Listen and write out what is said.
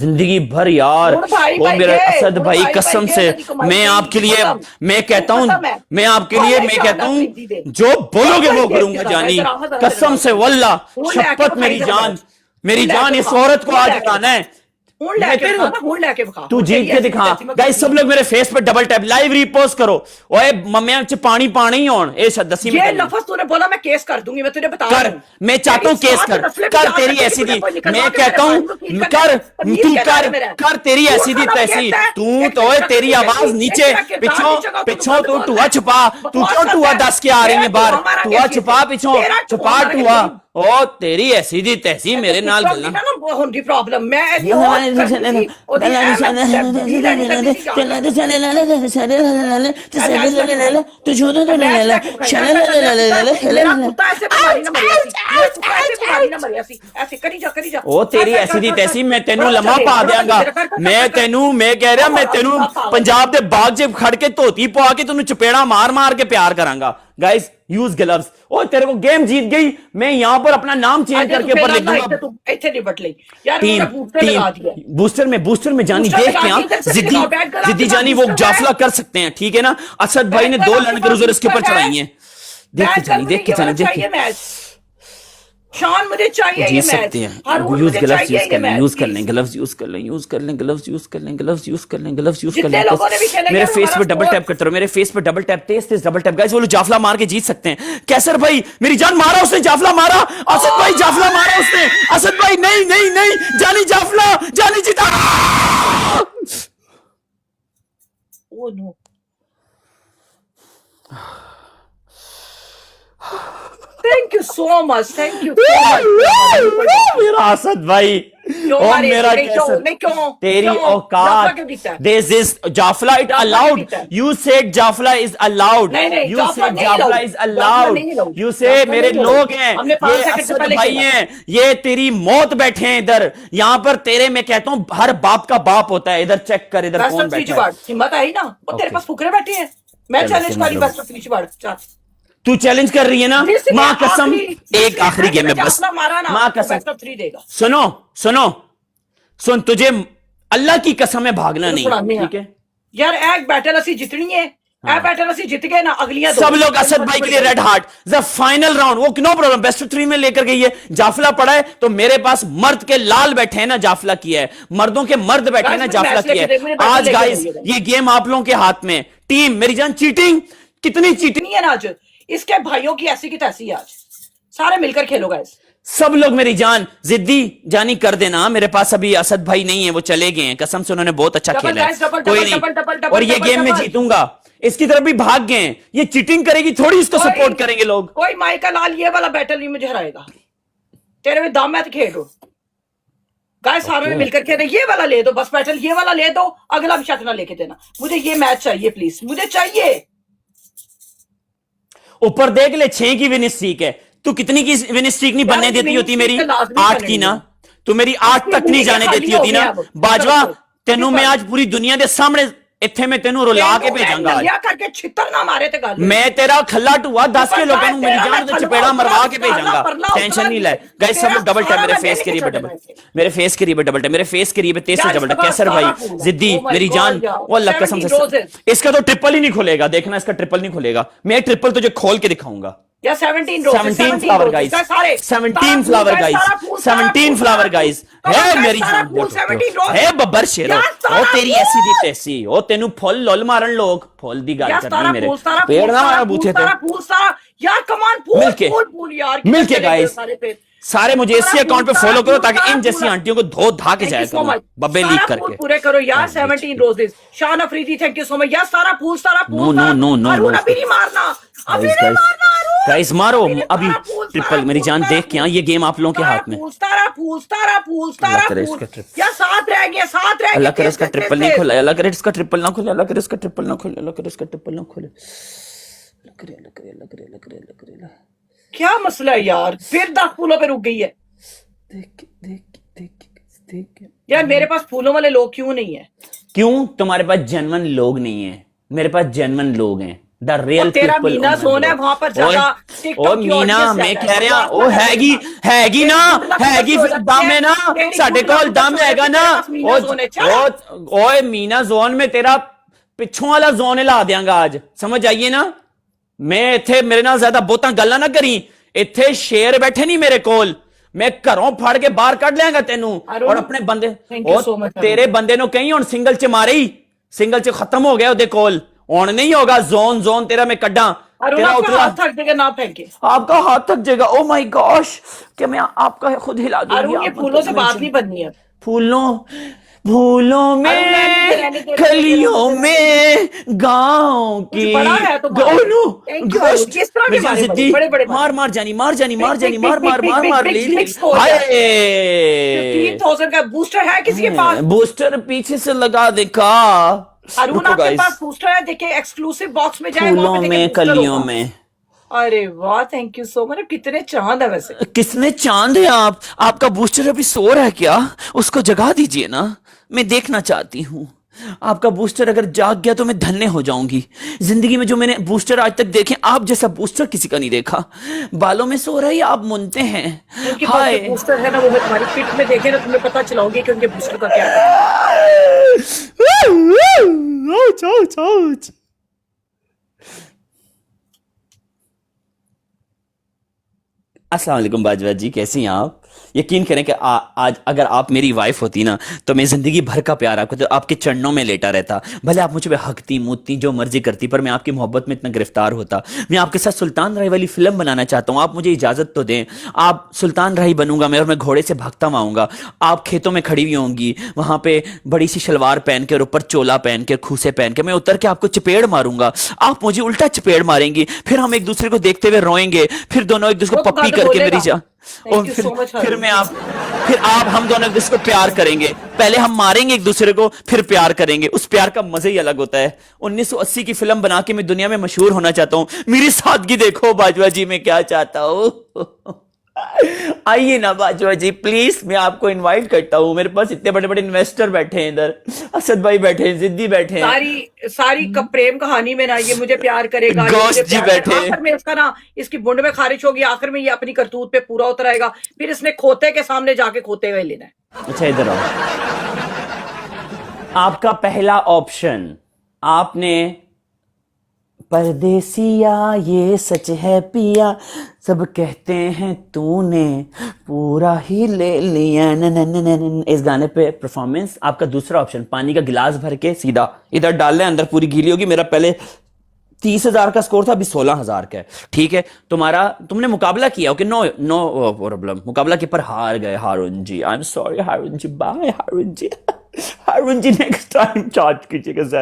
जिंदगी भर यार। ओ मेरा असद भाई, कसम से मैं आपके लिए, मैं कहता हूँ, मैं आपके लिए मैं कहता हूँ, जो बोलोगे वो करूंगा जानी, कसम से वल्ला, शपथ मेरी जान इस औरत को आज हटाना है। तू जीत के दिखा। गाइस सब लोग मेरे फेस पे डबल टैप, लाइव रीपोस्ट करो। ओए मम्मियां च पानी पानी होन ए दसी ये लफ्ज तूने बोला, मैं केस कर दूंगी, मैं तुझे बता रहा हूं। मैं चाहता हूं केस कर तेरी ऐसी दी, मैं कहता हूं कर तेरी ऐसी दी तैसी। तू तो तेरी आवाज नीचे पिछों तू टुआ छुपा, तू क्यों टुआ दस के आ रही है बाहर, टुआ छुपा पिछों, छुपा टुआ। ओ तेरी ऐसी दी तैसी मेरे नाल गल्ला होंदी प्रॉब्लम। मैं ओ तेरी ऐसी दी तैसी, मैं तेनू लम्हा पा देंगा। मैं कह रहा मैं तेनू पंजाब दे बाग च खड़ के धोती पवा के तेनू चपेड़ा मार मार के प्यार करांगा। Guys use gloves. ओ तेरे को गेम जीत गई, मैं यहां पर अपना नाम चेंज करके ऊपर लिख दूंगा। बूस्टर में जानी देख के जिद्दी जानी वो जाफला कर सकते हैं, ठीक है ना। असद भाई ने 2 लैंड क्रूजर इसके ऊपर चढ़ाई हैं। देख के जानी शान मुझे चाहिए ये मैच। यूज ग्लव्स यूज कर लें ग्लव्स यूज कर लें। मेरे फेस पे डबल टैप करते रहो, मेरे फेस पे डबल टैप, तेज डबल टैप। गाइस वो लोग जाफला मार के जीत सकते हैं। कैसर भाई मेरी जान मारा उसने, जाफला मारा। असद भाई जाफला मारा उसने। असद भाई नहीं जानी जाफला, जानी जीता। Oh no thank you so much, thank you मेरा असद भाई। ओ मेरा तेरी औकात। दिस इज जाफला इट अलाउड। यू सेड जाफला इज अलाउड, यू सेड जाफला इज अलाउड, यू से मेरे लोग हैं, ये असद भाई हैं, ये तेरी मौत बैठे हैं इधर। यहाँ पर तेरे, मैं कहता हूँ हर बाप का बाप होता है। इधर चेक कर, इधर कौन बैठा है। हिम्मत आई ना, और तेरे पास फुकरे बैठे हैं। मैं चैलेंज करी बस, तू चैलेंज कर रही है ना। माँ कसम, एक आखिरी गेम में बस, माँ कसम सुन, तुझे अल्लाह की कसम है भागना नहीं, ठीक है यार। एक बैटल असी जितनी है, बैटल असी जित गए ना, अगलियां सब लोग असद भाई के लिए red heart the final round, वो नो प्रॉब्लम, बेस्ट ऑफ 3 में लेकर गई है। जाफला पड़ा है तो मेरे पास मर्द के लाल बैठे हैं ना, जाफला किया है। मर्दों के मर्द बैठे हैं ना, जाफला किया है। आज गाइस ये गेम आप लोगों के हाथ में। टीम मेरी जान, चीटिंग कितनी चीटिंग है ना आज। इसके भाइयों की ऐसी की तैसी आज, सारे मिलकर खेलो गाइस। सब लोग मेरी जान जिद्दी जानी कर देना। मेरे पास अभी असद भाई नहीं है, वो चले गए हैं। कसम से उन्होंने बहुत अच्छा खेला है, कोई नहीं। और ये गेम में जीतूंगा। इसकी तरफ भी भाग गए हैं, ये चीटिंग करेगी थोड़ी, इसको सपोर्ट करेंगे लोग। कोई माइकल लाल ये वाला बैटल नहीं मुझे हराएगा। तेरे में दम है तो खेलो गाइस, सारे में मिलकर खेलो। ये वाला ले दो बस, बैटल ये वाला ले दो, अगला भी शक ना लेके देना। मुझे ये मैच चाहिए प्लीज, मुझे चाहिए। ऊपर देख ले, 6 की विनिंग स्ट्रीक है। तू कितनी की विनिंग स्ट्रीक नहीं बनने देती होती मेरी? 8 की ना, तू मेरी 8 तक नहीं जाने देती होती ना। बाजवा तेनू मैं आज पूरी दुनिया के सामने इत्थे में तेनू रुला के भेजांगा। करके छितर ना मारे ते गल, मैं तेरा खल्ला टुआ 10 के लोगों मेरी जान से चपेड़ा मरवा के भेजांगा। टेंशन नहीं ले। गाइस सब लोग डबल टैप, मेरे फेस के लिए डबल, मेरे फेस के लिए डबल टैप, मेरे फेस के लिए तेज से डबल टैप। कैसर भाई जिद्दी मेरी जान, वो अल्लाह कसम से इसका तो ट्रिपल ही नहीं खुलेगा। देखना इसका ट्रिपल नहीं खुलेगा। मैं ट्रिपल तुझे खोल के दिखाऊंगा। 17 flower guys, 17 flower guys, 17 flower guys है मेरी जान। है बब्बर शेरो, ओ तेरी ऐसी दी तैसी, ओ तेनू फुल लोल मारन लोग, फुल दी गल करनी मेरे पेड़ ना मारा बूथे ते यार। कमान मिलके गाइस सारे मुझे इसी अकाउंट पे फॉलो करो ताकि इन जैसी आंटियों को धो धा के जाए करो, बब्बे लीक करके पूरे करो यार। 17 रोजेस, शान Afridi thank you so much यार। सारा फूल नो अभी नहीं मारना, अभी नहीं मारना गाइस, मारो अभी ट्रिपल। मेरी जान देख के ये गेम आप लोगों के हाथ में। यार 7 रह गए, 7 रह गए। अल्लाह करे इसका ट्रिपल नहीं खोला, अल्लाह करे इसका ट्रिपल ना खोले, अल्लाह करे इसका ट्रिपल ना खोले, अल्लाह करे इसका ट्रिपल ना खोले। क्या मसला है यार, फिर 10 फूलों पे रुक गई है। देख यार, मेरे पास फूलों वाले लोग क्यों नहीं है? क्यों? तुम्हारे पास जेन्युइन लोग नहीं है, मेरे पास जेन्युइन लोग हैं। द रियल तेरा मीना जोन है, वहां पर ज्यादा ओ मीना मैं कह रहा ओ हैगी ना हैगी दम है ना साडे कोल दम हैगा ना ओए मीना जोन में तेरा पिछों वाला जोन हिला देंगा आज, समझ आइए ना। मैं इत्थे मेरे नाल ज्यादा बहुता गल्लां ना करी, इत्थे शेर बैठे नहीं मेरे कोल, मैं घरों फड़ के बाहर कढ लियांगा तेनू और अपने बंदे तेरे बंदे नु कहीं हुण सिंगल च मारे ही, सिंगल च खत्म हो गया ओदे कोल, हुण नहीं होगा जोन जोन तेरा मैं कड्डा। तेरा उतला हाथ थक जाएगा ना फेंके, आपका हाथ थक जाएगा। ओ माय गॉश क्या मैं आपका खुद हिला दूंगी। ये फूलों से बात नहीं बननी है, फूलों में कलियों में गांव की मार जानी हाय 15,000 का बूस्टर है किसी के पास? बूस्टर पीछे से लगा देखा अरुण आपके पास बूस्टर है, देखिए एक्सक्लूसिव बॉक्स में जाए, फूलों में कलियों में। अरे वाह थैंक यू सो मच। कितने चांद है वैसे, किसने चांद है आपका बूस्टर अभी सो रहा है क्या? उसको जगा दीजिए ना, मैं देखना चाहती हूँ। आपका बूस्टर अगर जाग गया तो मैं धन्य हो जाऊंगी। जिंदगी में जो मैंने बूस्टर आज तक देखे, आप जैसा बूस्टर किसी का नहीं देखा। बालों में सो रहा है आप मुनते हैं। हाय बूस्टर है ना, वो मैं तुम्हारी पिट में देखे ना, तुम्हें पता चलाओगे कि उनके बूस्टर का क्या है। अस्सलाम वालेकुम बाजवा जी, कैसी हैं आप? यकीन करें कि आज अगर आप मेरी वाइफ होती ना तो मैं जिंदगी भर का प्यार आपको तो आपके चरणों में लेटा रहता। भले आप मुझे हकती मुतती जो मर्जी करती, पर मैं आपकी मोहब्बत में इतना गिरफ्तार होता। मैं आपके साथ सुल्तान राही वाली फिल्म बनाना चाहता हूँ, आप मुझे इजाजत तो दें। आप सुल्तान राही बनूंगा मैं और मैं घोड़े से भागता हुआ आऊंगा, आप खेतों में खड़ी हुई होंगी, वहां पे बड़ी सी शलवार पहन के और ऊपर चोला पहन के खूसे पहन के मैं उतर के आपको चपेड़ मारूंगा, आप मुझे उल्टा चपेड़ मारेंगी, फिर हम एक दूसरे को देखते हुए रोएंगे, फिर दोनों एक दूसरे को पप्पी करके मेरी जा और फिर आप हम दोनों एक दूसरे को प्यार करेंगे। पहले हम मारेंगे एक दूसरे को, फिर प्यार करेंगे। उस प्यार का मजा ही अलग होता है। 1980 की फिल्म बना के मैं दुनिया में मशहूर होना चाहता हूं। मेरी सादगी देखो बाजवा जी, मैं क्या चाहता हूं। आइए ना बाजवा जी प्लीज, मैं आपको इनवाइट करता हूं। मेरे पास इतने बड़े बड़े इन्वेस्टर बैठे हैं, इधर असद भाई बैठे हैं, जिद्दी बैठे हैं। सारी प्रेम कहानी में ना ये मुझे प्यार करेगा, गोश्त जी बैठे हैं। आखिर में इसका ना इसकी बुंड में खारिश होगी, आखिर में ये अपनी करतूत पे पूरा उतर आएगा, फिर इसने खोते के सामने जाके खोते हुए लेना है। अच्छा इधर आओ। आपका पहला ऑप्शन, आपने परदेसिया ये सच है पिया, सब कहते हैं तूने पूरा ही ले लिया न। इस गाने पे परफॉर्मेंस। आपका दूसरा ऑप्शन, पानी का गिलास भर के सीधा इधर डाल लें, अंदर पूरी गीली होगी। मेरा पहले 30,000 का स्कोर था, अभी 16,000 का है, ठीक है। तुमने मुकाबला किया, ओके, नो प्रॉब्लम। मुकाबला के पर हार गए Haroon ji, I am sorry Haroon ji, bye Haroon ji. Haroon ji next time charge कीजिएगा।